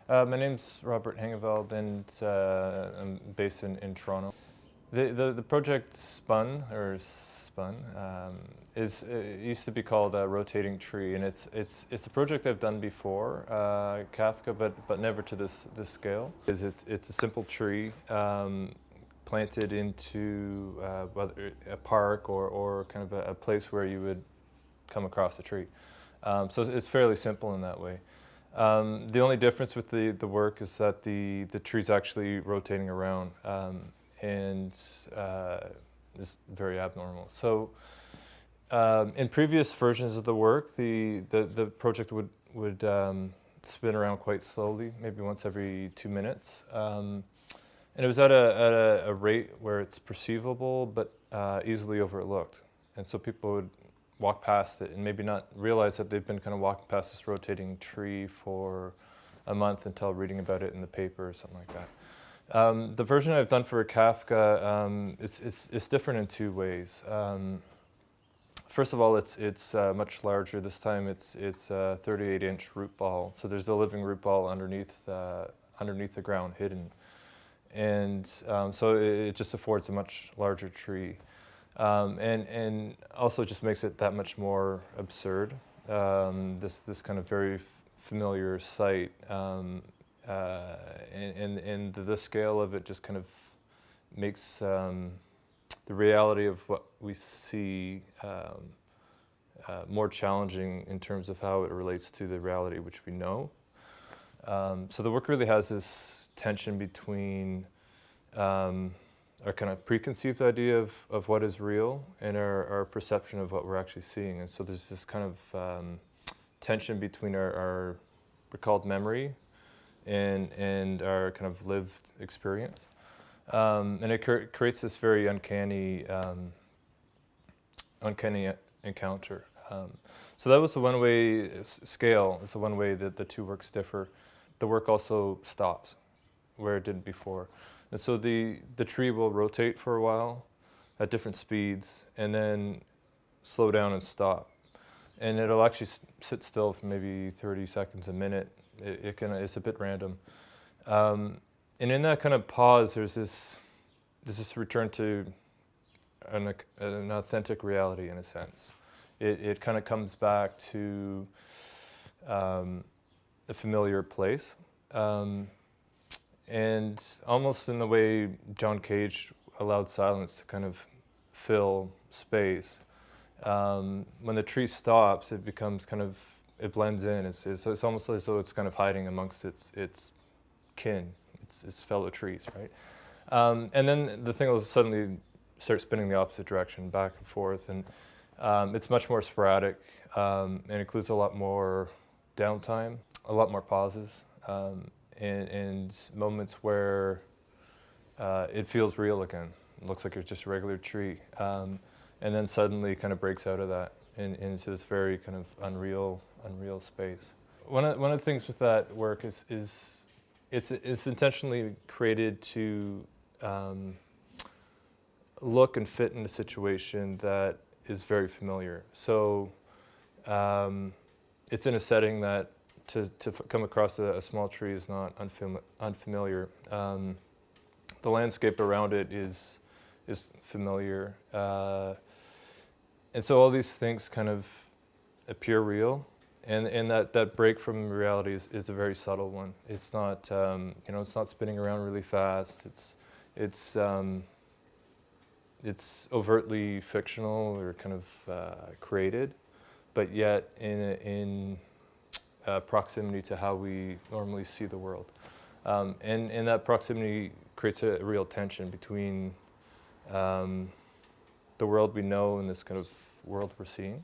My name's Robert Hengeveld, and I'm based in Toronto. The project it used to be called a rotating tree, and it's a project I've done before, Kafka, but never to this scale. It's a simple tree planted into whether a park or kind of a place where you would come across a tree. So it's fairly simple in that way. The only difference with the work is that the tree's actually rotating around and is very abnormal. So in previous versions of the work, the project would spin around quite slowly, maybe once every 2 minutes. And it was at a rate where it's perceivable but easily overlooked. And so people would walk past it and maybe not realize that they've been kind of walking past this rotating tree for a month until reading about it in the paper or something like that. The version I've done for Kafka, it's different in two ways. First of all, it's much larger. This time it's a 38-inch root ball, so there's the living root ball underneath the ground, hidden, and so it just affords a much larger tree. And also just makes it that much more absurd. This kind of very familiar sight, and the scale of it just kind of makes the reality of what we see more challenging in terms of how it relates to the reality which we know. So the work really has this tension between our kind of preconceived idea of what is real and our perception of what we're actually seeing. And so there's this kind of tension between our recalled memory and our kind of lived experience. And it creates this very uncanny encounter. So that was the one way scale, is the one way that the two works differ. The work also stops where it didn't before. And so the tree will rotate for a while at different speeds and then slow down and stop. And it'll actually sit still for maybe 30 seconds, a minute. It's a bit random. And in that kind of pause, there's this return to an authentic reality, in a sense. It kind of comes back to a familiar place. And almost in the way John Cage allowed silence to kind of fill space, when the tree stops, it becomes kind of, it blends in. It's almost as though it's kind of hiding amongst its kin, its fellow trees, right? And then the thing will suddenly start spinning the opposite direction, back and forth, and it's much more sporadic and includes a lot more downtime, a lot more pauses. And moments where it feels real again. It looks like it's just a regular tree. And then suddenly kind of breaks out of that into this very kind of unreal space. One of the things with that work is it's intentionally created to look and fit in a situation that is very familiar. So it's in a setting that to come across a small tree is not unfamiliar. The landscape around it is familiar. And so all these things kind of appear real. And that break from reality is a very subtle one. It's not, it's not spinning around really fast. It's overtly fictional or kind of created, but yet in proximity to how we normally see the world. And that proximity creates a real tension between the world we know and this kind of world we're seeing.